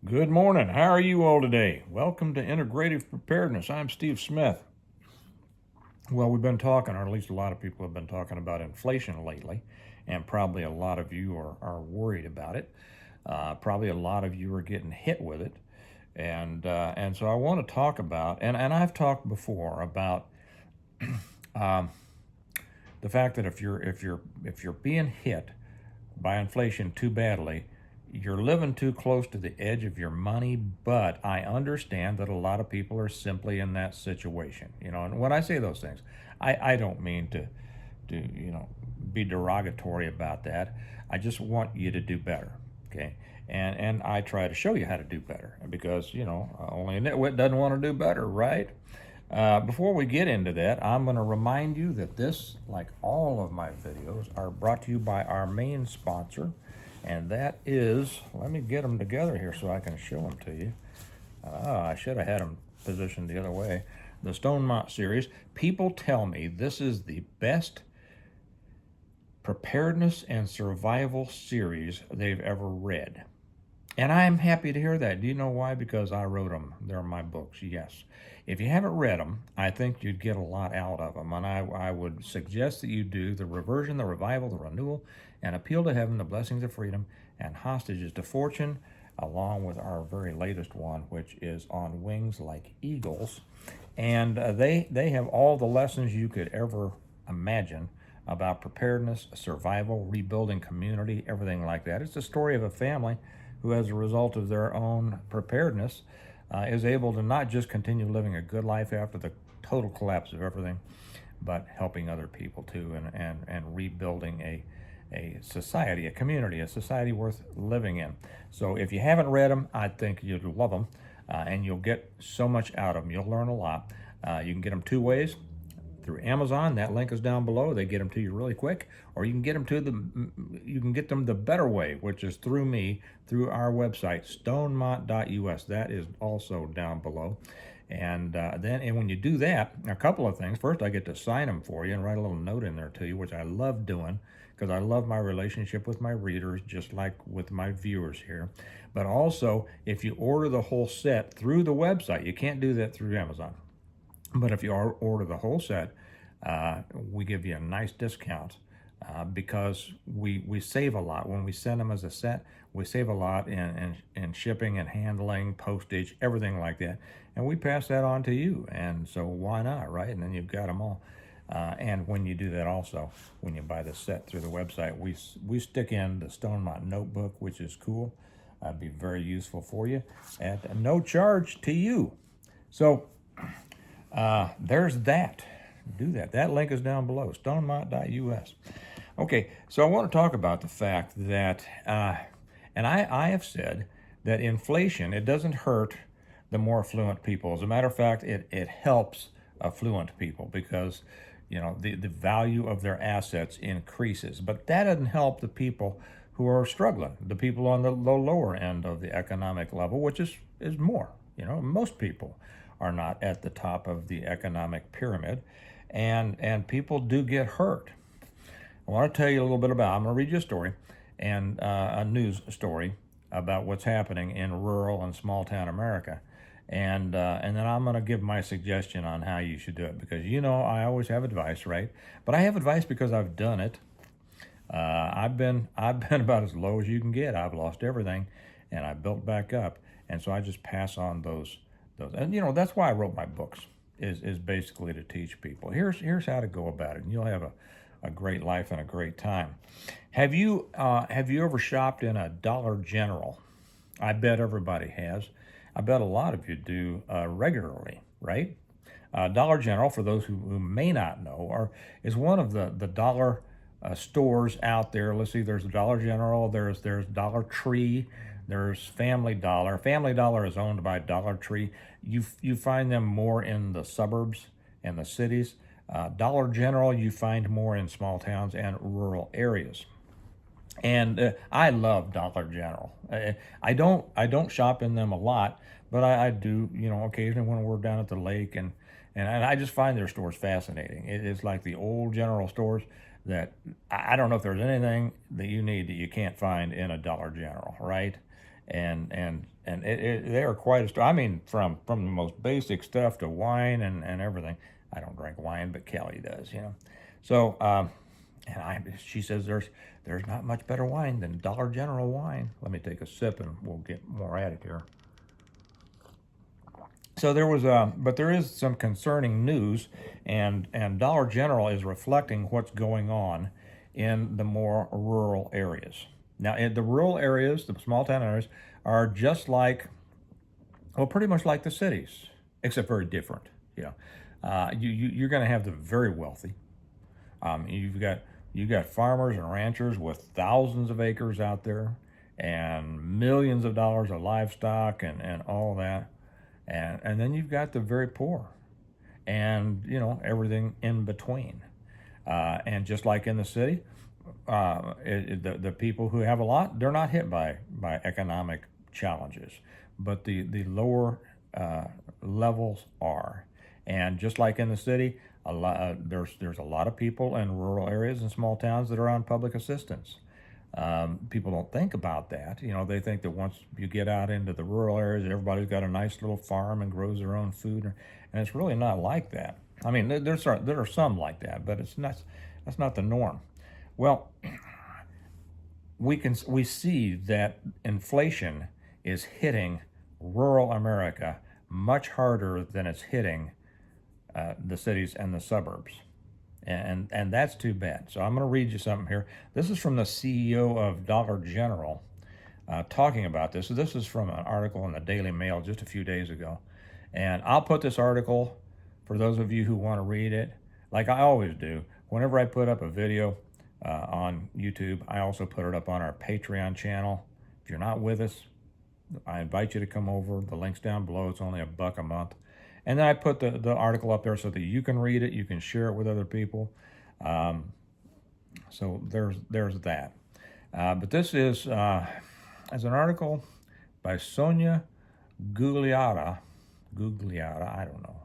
Good morning. How are you all today? Welcome to Integrative Preparedness. I'm Steve Smith. Well, we've been talking, or at least a lot of people have been talking about inflation lately, and probably a lot of you are worried about it. Probably a lot of you are getting hit with it, and so I want to talk about, and I've talked before about um, the fact that if you're being hit by inflation too badly, you're living too close to the edge of your money. But I understand that a lot of people are simply in that situation. And when I say those things, I don't mean to be derogatory about that. I just want you to do better. Okay. And I try to show you how to do better because only a nitwit doesn't want to do better, right? Before we get into that, I'm going to remind you that this, like all of my videos, are brought to you by our main sponsor, and that is, let me get them together here so I can show them to you. I should have had them positioned the other way. The Stonemont series. People tell me this is the best preparedness and survival series they've ever read. And I'm happy to hear that. Do you know why? Because I wrote them. They're my books, yes. If you haven't read them, I think you'd get a lot out of them. And I would suggest that you do the reversion, the revival, the renewal, and appeal to heaven, the blessings of freedom, and hostages to fortune, along with our very latest one, which is on wings like eagles. And they have all the lessons you could ever imagine about preparedness, survival, rebuilding community, everything like that. It's the story of a family who, as a result of their own preparedness, is able to not just continue living a good life after the total collapse of everything, but helping other people too, and rebuilding a society, a community, a society worth living in. So if you haven't read them, I think you'll love them, and you'll get so much out of them. You'll learn a lot. You can get them two ways: through Amazon. That link is down below. They get them to you really quick, or you can get them the better way, which is through me, through our website, stonemont.us. That is also down below. And when you do that, a couple of things. First, I get to sign them for you and write a little note in there to you, which I love doing because I love my relationship with my readers, just like with my viewers here. But also, if you order the whole set through the website, you can't do that through Amazon. But if you order the whole set, we give you a nice discount because we save a lot. When we send them as a set, we save a lot in shipping and handling, postage, everything like that. And we pass that on to you. And so why not, right? And then you've got them all. And when you do that also, when you buy the set through the website, we stick in the Stonemont notebook, which is cool. Be very useful for you at no charge to you. So there's that. Do that. That link is down below, stonemont.us. Okay, so I want to talk about the fact that, and I have said that inflation, it doesn't hurt the more affluent people. As a matter of fact, it helps affluent people because, the value of their assets increases. But that doesn't help the people who are struggling, the people on the lower end of the economic level, which is more. Most people are not at the top of the economic pyramid, and people do get hurt. I want to tell you a little bit about. I'm going to read you a story, and a news story about what's happening in rural and small town America, and then I'm going to give my suggestion on how you should do it because I always have advice, right? But I have advice because I've done it. I've been about as low as you can get. I've lost everything, and I built back up, and so I just pass on those. And that's why I wrote my books. Is basically to teach people. Here's how to go about it, and you'll have a great life and a great time. Have you ever shopped in a Dollar General? I bet everybody has. I bet a lot of you do regularly, right? Dollar General, for those who may not know, is one of the dollar stores out there. Let's see, there's Dollar General, there's Dollar Tree, there's Family Dollar. Family Dollar is owned by Dollar Tree. You find them more in the suburbs and the cities. Dollar General you find more in small towns and rural areas. And I love Dollar General. I don't shop in them a lot, but I do occasionally when we're down at the lake, and I just find their stores fascinating. It's like the old general stores that I don't know if there's anything that you need that you can't find in a Dollar General, right? they are quite a store. I mean, from the most basic stuff to wine and everything. I don't drink wine, but Kelly does, you know. So she says there's not much better wine than Dollar General wine. Let me take a sip and we'll get more at it here. So but there is some concerning news, and Dollar General is reflecting what's going on in the more rural areas. Now, in the rural areas, the small town areas, are just like, well, pretty much like the cities, except very different. You know, you're going to have the very wealthy. You've got farmers and ranchers with thousands of acres out there, and millions of dollars of livestock and all that, and then you've got the very poor, and everything in between. And just like in the city, the people who have a lot, they're not hit by economic challenges, but the lower levels are. And just like in the city, there's a lot of people in rural areas and small towns that are on public assistance. People don't think about that. They think that once you get out into the rural areas, everybody's got a nice little farm and grows their own food, and it's really not like that. I mean, there are some like that, but that's not the norm. Well, we see that inflation is hitting rural America much harder than it's hitting the cities and the suburbs. And that's too bad. So I'm going to read you something here. This is from the CEO of Dollar General talking about this. So this is from an article in the Daily Mail just a few days ago. And I'll put this article for those of you who want to read it, like I always do. Whenever I put up a video on YouTube, I also put it up on our Patreon channel. If you're not with us, I invite you to come over. The link's down below. It's only $1 a month. And then I put the article up there so that you can read it, you can share it with other people. So there's that. But this is an article by Sonia Gugliotta, I don't know,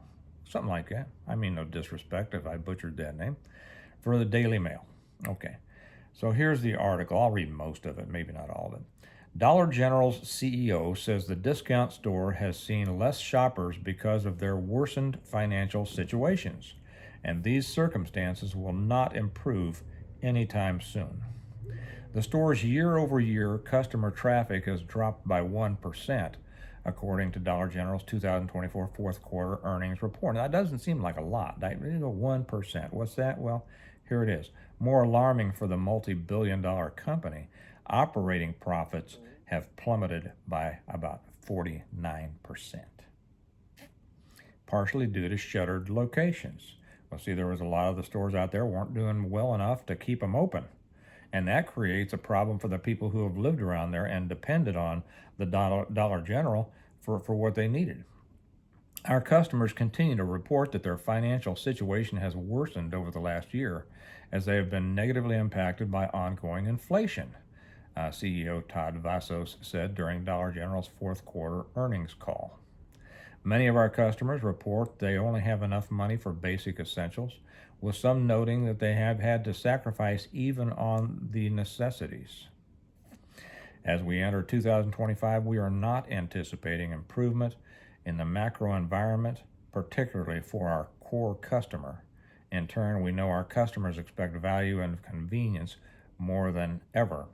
something like that. I mean, no disrespect if I butchered that name, for the Daily Mail. Okay, so here's the article. I'll read most of it, maybe not all of it. Dollar General's CEO says the discount store has seen less shoppers because of their worsened financial situations, and these circumstances will not improve anytime soon. The store's year-over-year customer traffic has dropped by 1%, according to Dollar General's 2024 fourth quarter earnings report. Now, that doesn't seem like a lot. 1%. What's that? Well, here it is. More alarming for the multi-billion-dollar company, operating profits have plummeted by about 49%, partially due to shuttered locations. Well, see, there was a lot of the stores out there weren't doing well enough to keep them open. And that creates a problem for the people who have lived around there and depended on the Dollar General for what they needed. Our customers continue to report that their financial situation has worsened over the last year as they have been negatively impacted by ongoing inflation, CEO Todd Vasos said during Dollar General's fourth quarter earnings call. Many of our customers report they only have enough money for basic essentials, with some noting that they have had to sacrifice even on the necessities. As we enter 2025, we are not anticipating improvement in the macro environment, particularly for our core customer. In turn, we know our customers expect value and convenience more than ever.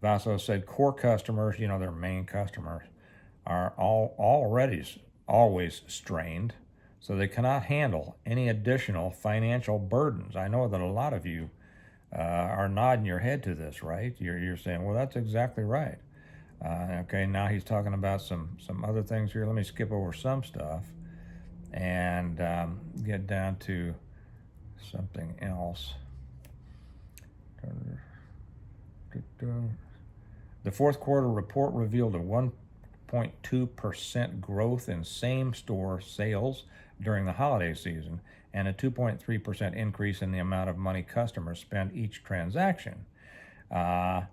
Vasos said core customers, their main customers, are already always strained, so they cannot handle any additional financial burdens. I know that a lot of you are nodding your head to this, right? You're saying, well, that's exactly right. Okay, now he's talking about some other things here. Let me skip over some stuff and get down to something else. The fourth quarter report revealed a 1.2% growth in same-store sales during the holiday season and a 2.3% increase in the amount of money customers spend each transaction. While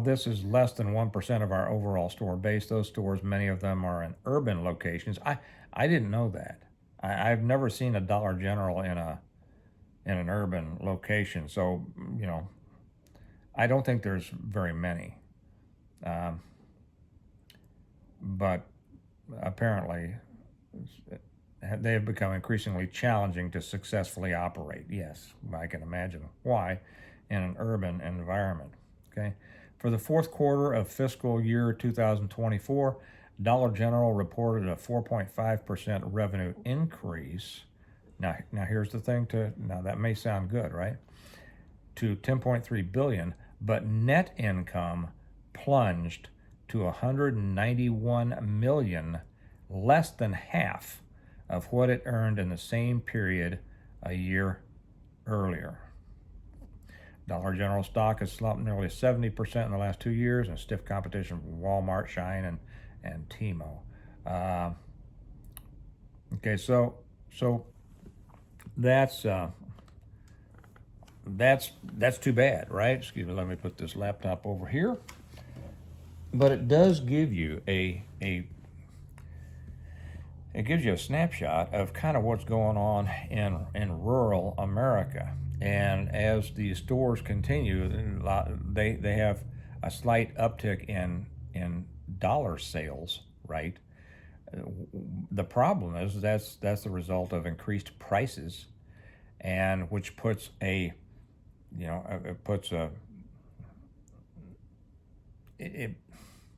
this is less than 1% of our overall store base, those stores, many of them are in urban locations. I didn't know that. I've never seen a Dollar General in an urban location, so I don't think there's very many. Um, but apparently, they have become increasingly challenging to successfully operate. Yes, I can imagine why in an urban environment. Okay. For the fourth quarter of fiscal year 2024, Dollar General reported a 4.5% revenue increase. Now here's the thing now that may sound good, right? To 10.3 billion, but net income plunged to 191 million, less than half of what it earned in the same period a year earlier. Dollar General stock has slumped nearly 70% in the last 2 years, and stiff competition from Walmart, Shine, and Timo. Uh, okay, so that's that's too bad, right? Excuse me. Let me put this laptop over here. But it does give you it gives you a snapshot of kind of what's going on in rural America. And as the stores continue, they have a slight uptick in dollar sales, right? The problem is that's the result of increased prices, and which puts a it puts a it,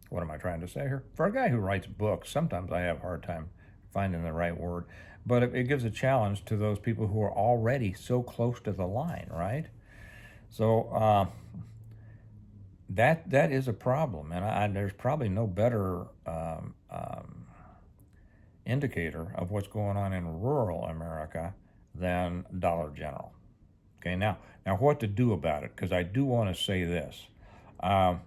what am I trying to say here? For a guy who writes books, sometimes I have a hard time finding the right word, but it gives a challenge to those people who are already so close to the line, right? So that is a problem, and there's probably no better indicator of what's going on in rural America than Dollar General. Okay, now what to do about it? Because I do want to say this. Um,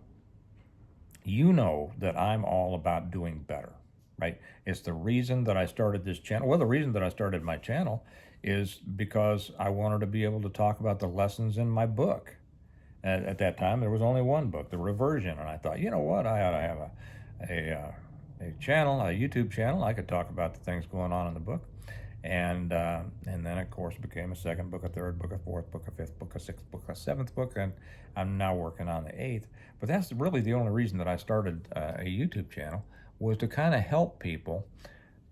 you know that I'm all about doing better, right? It's the reason that I started this channel. Well, the reason that I started my channel is because I wanted to be able to talk about the lessons in my book. At that time, there was only one book, The Reversion, and I thought, you know what, I ought to have a channel, a YouTube channel. I could talk about the things going on in the book, and then of course it became a second book, a third book, a fourth book, a fifth book, a sixth book, a seventh book, and I'm now working on the eighth. But that's really the only reason that I started a YouTube channel, was to kind of help people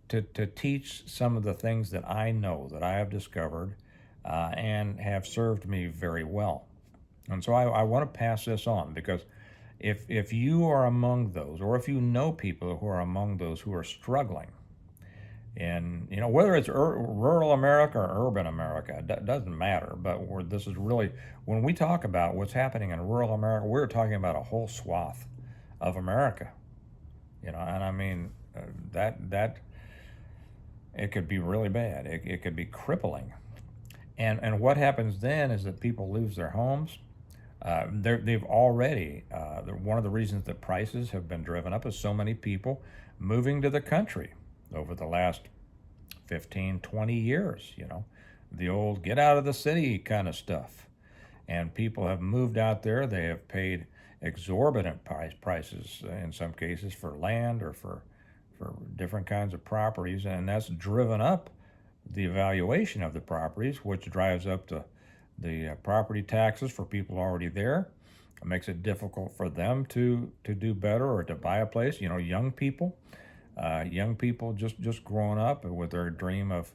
to teach some of the things that I know, that I have discovered, and have served me very well. And so I want to pass this on, because if you are among those, or if you know people who are among those who are struggling, and whether it's rural America or urban America, it doesn't matter. But this is really, when we talk about what's happening in rural America, we're talking about a whole swath of America. And I mean that it could be really bad. It could be crippling. And what happens then is that people lose their homes. They've already, one of the reasons that prices have been driven up is so many people moving to the country over the last 15, 20 years, the old get out of the city kind of stuff. And people have moved out there. They have paid exorbitant prices in some cases for land, or for different kinds of properties, and that's driven up the evaluation of the properties, which drives up the property taxes for people already there. It makes it difficult for them to do better, or to buy a place. Young people just growing up with their dream of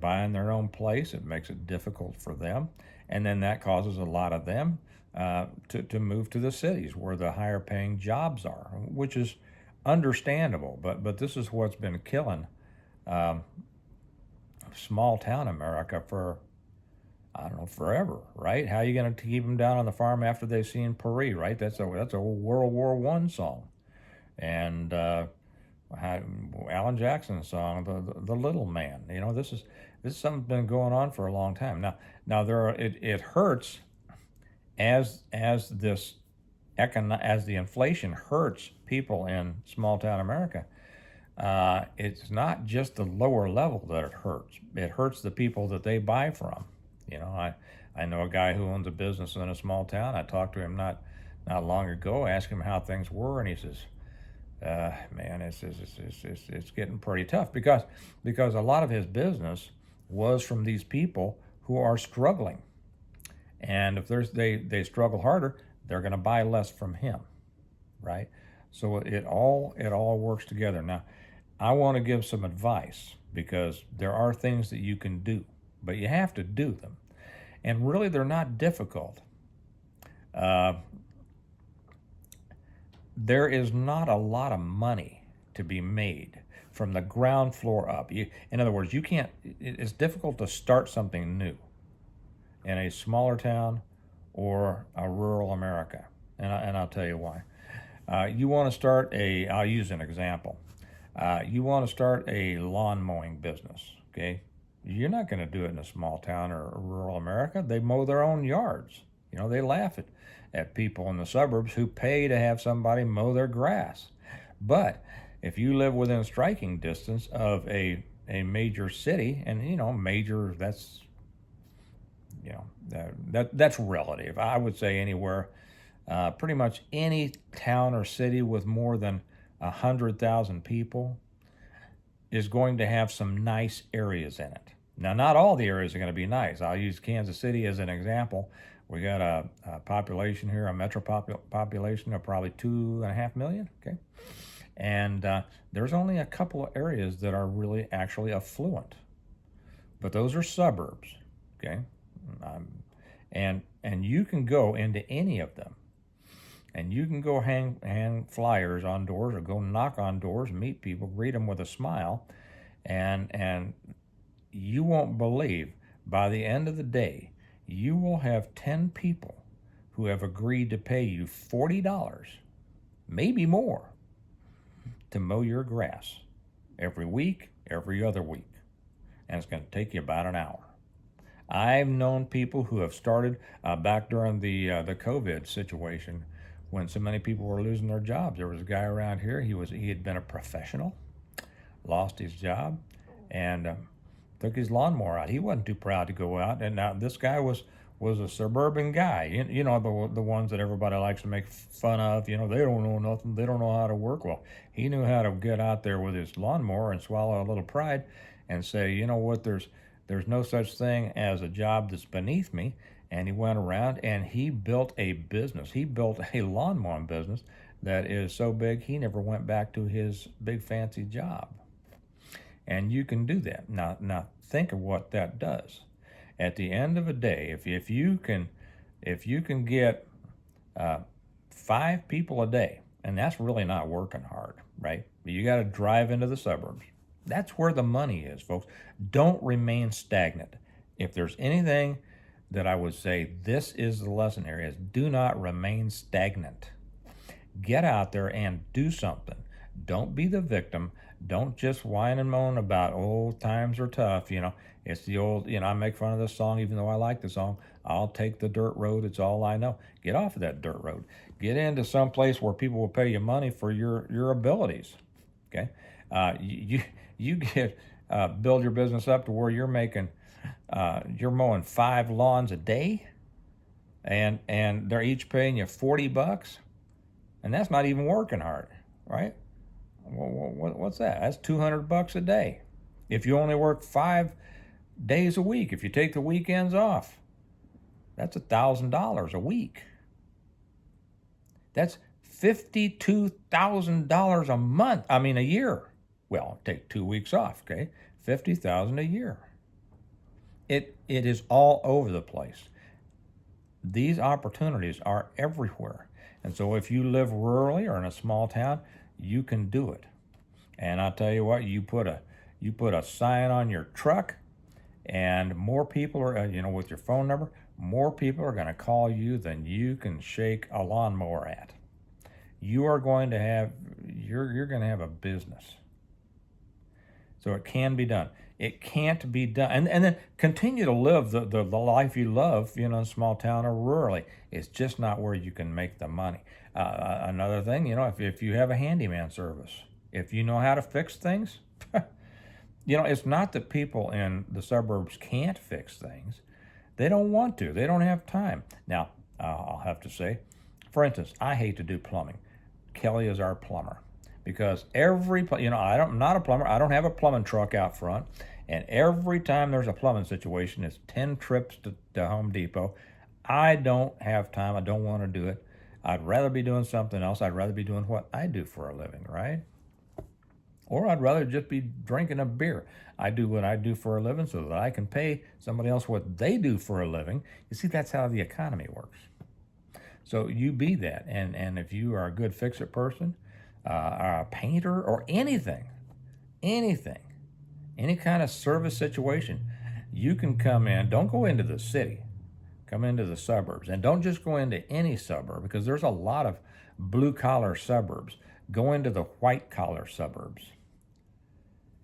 buying their own place. It makes it difficult for them, and then that causes a lot of them to move to the cities where the higher paying jobs are, which is understandable. But this is what's been killing um, small town America for, I don't know, forever, right? How are you going to keep them down on the farm after they've seen Paris, right? That's a World War I song, and Alan Jackson's song, the Little Man. This is something that's been going on for a long time. Now it hurts as this as the inflation hurts people in small town America. It's not just the lower level that it hurts. It hurts the people that they buy from. I know a guy who owns a business in a small town. I talked to him not long ago, asked him how things were, and he says, "Man, it's getting pretty tough, because a lot of his business was from these people who are struggling, and if they struggle harder, they're going to buy less from him." right? So it all works together. Now, I want to give some advice because there are things that you can do, but you have to do them, and really they're not difficult. Uh, there is not a lot of money to be made from the ground floor up. In other words, you can't. It's difficult to start something new in a smaller town or a rural America, and I'll tell you why. You want to start a. I'll use an example. You want to start a lawn mowing business, okay? You're not going to do it in a small town or rural America. They mow their own yards. They laugh at people in the suburbs who pay to have somebody mow their grass. But if you live within striking distance of a major city, and major, that's relative. I would say anywhere, pretty much any town or city with more than 100,000 people is going to have some nice areas in it. Now, not all the areas are going to be nice. I'll use Kansas City as an example. We got a population here, a metro population of probably 2.5 million. Okay, and there's only a couple of areas that are really actually affluent, but those are suburbs. Okay, um, and you can go into any of them, and you can go hang flyers on doors or go knock on doors, meet people, greet them with a smile, and you won't believe, by the end of the day, you will have 10 people who have agreed to pay you $40, maybe more, to mow your grass every week, every other week. And it's going to take you about an hour. I've known people who have started back during the COVID situation when so many people were losing their jobs. There was a guy around here. He had been a professional, lost his job, and took his lawnmower out. He wasn't too proud to go out. And now this guy was a suburban guy. The ones that everybody likes to make fun of. They don't know nothing. They don't know how to work. Well, he knew how to get out there with his lawnmower and swallow a little pride and say, you know what, there's no such thing as a job that's beneath me. And he went around and he built a business. He built a lawn mowing business that is so big he never went back to his big fancy job. And you can do that. Now think of what that does. At the end of the day, if you can get 5 people a day, and that's really not working hard, right? You got to drive into the suburbs. That's where the money is, folks. Don't remain stagnant. If there's anything that I would say, this is the lesson here, is do not remain stagnant. Get out there and do something. Don't be the victim. Don't just whine and moan about, oh, times are tough. It's the old, I make fun of this song, even though I like the song. I'll take the dirt road. It's all I know. Get off of that dirt road. Get into some place where people will pay you money for your abilities. Okay. You get, build your business up to where you're mowing 5 lawns a day, and they're each paying you $40, and that's not even working hard, right? What's that? That's $200 a day. If you only work 5 days a week, if you take the weekends off, that's $1,000 a week. That's $52,000 a month. I mean, a year. Well, take 2 weeks off, okay? $50,000 a year. It is all over the place. These opportunities are everywhere. And so if you live rurally or in a small town, you can do it. And I'll tell you what, you put a sign on your truck, and more people are, with your phone number, more people are going to call you than you can shake a lawnmower at. You're going to have a business. So it can be done. It can't be done. And then continue to live the life you love, in a small town or rurally. It's just not where you can make the money. Another thing, if you have a handyman service, if you know how to fix things, it's not that people in the suburbs can't fix things. They don't want to. They don't have time. Now, I'll have to say, for instance, I hate to do plumbing. Kelly is our plumber. Because I'm not a plumber. I don't have a plumbing truck out front. And every time there's a plumbing situation, it's 10 trips to Home Depot. I don't have time. I don't want to do it. I'd rather be doing something else. I'd rather be doing what I do for a living, right? Or I'd rather just be drinking a beer. I do what I do for a living so that I can pay somebody else what they do for a living. You see, that's how the economy works. So you be that. And if you are a good fix-it person, or a painter, or anything, any kind of service situation, you can come in. Don't go into the city. Come into the suburbs. And don't just go into any suburb, because there's a lot of blue-collar suburbs. Go into the white-collar suburbs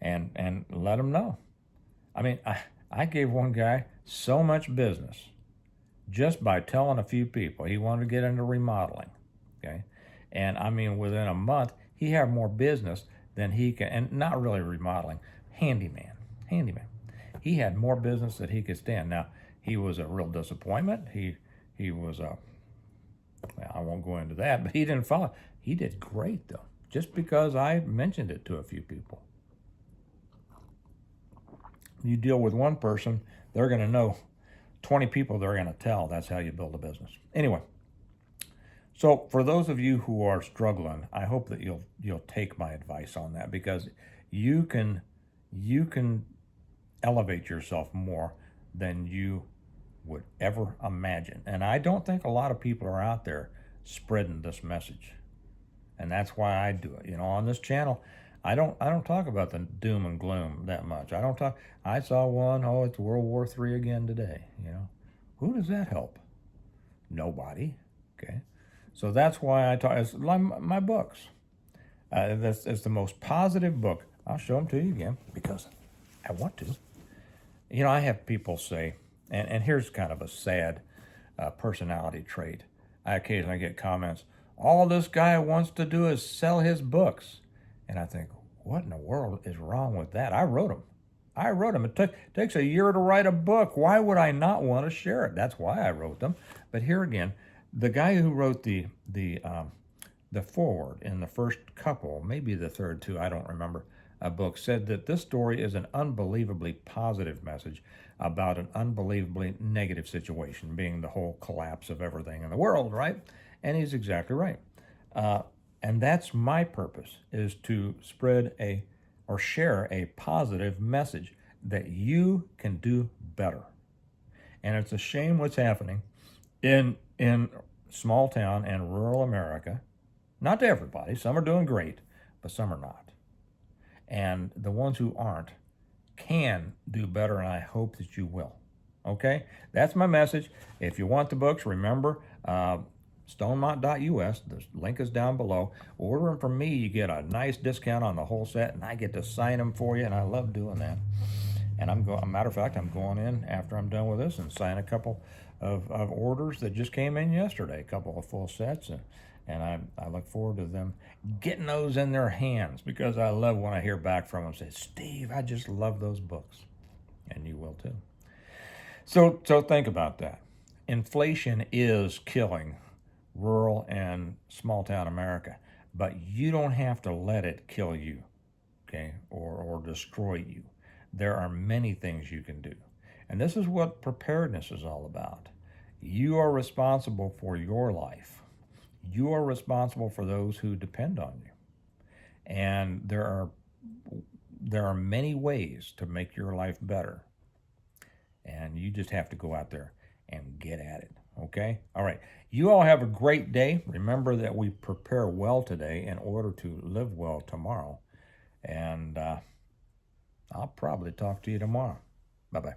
and let them know. I mean, I gave one guy so much business just by telling a few people he wanted to get into remodeling. Okay. And I mean, within a month, he had more business than he can, and not really remodeling, handyman. He had more business than he could stand. Now, he was a real disappointment. He was a, well, I won't go into that, but he didn't follow. He did great though, just because I mentioned it to a few people. You deal with one person, they're going to know 20 people they're going to tell. That's how you build a business. Anyway, so for those of you who are struggling, I hope that you'll take my advice on that, because you can elevate yourself more than you would ever imagine. And I don't think a lot of people are out there spreading this message. And that's why I do it. You know, on this channel, I don't talk about the doom and gloom that much. I don't talk. I saw one. Oh, it's World War III again today. You know, who does that help? Nobody. Okay, so that's why I talk. It's like my books. It's the most positive book. I'll show them to you again because I want to. You know, I have people say, and here's kind of a sad personality trait. I occasionally get comments. All this guy wants to do is sell his books. And I think, what in the world is wrong with that? I wrote them. It takes a year to write a book. Why would I not want to share it? That's why I wrote them. But here again, the guy who wrote the foreword in the first couple, maybe the third two, I don't remember, a book, said that this story is an unbelievably positive message about an unbelievably negative situation, being the whole collapse of everything in the world, right? And he's exactly right. And that's my purpose, is to spread or share a positive message that you can do better. And it's a shame what's happening in small town and rural America. Not to everybody. Some are doing great, but some are not. And the ones who aren't can do better, and I hope that you will. Okay? That's my message. If you want the books, remember, Stonemont.us. The link is down below. Order them from me. You get a nice discount on the whole set, and I get to sign them for you, and I love doing that. And a matter of fact, I'm going in after I'm done with this and sign a couple of orders that just came in yesterday, a couple of full sets, and I look forward to them getting those in their hands, because I love when I hear back from them, say, Steve, I just love those books. And you will too. So think about that. Inflation is killing rural and small town America, but you don't have to let it kill you, okay, or destroy you. There are many things you can do. And this is what preparedness is all about. You are responsible for your life. You are responsible for those who depend on you. And there are many ways to make your life better. And you just have to go out there and get at it. Okay? All right. You all have a great day. Remember that we prepare well today in order to live well tomorrow. And I'll probably talk to you tomorrow. Bye-bye.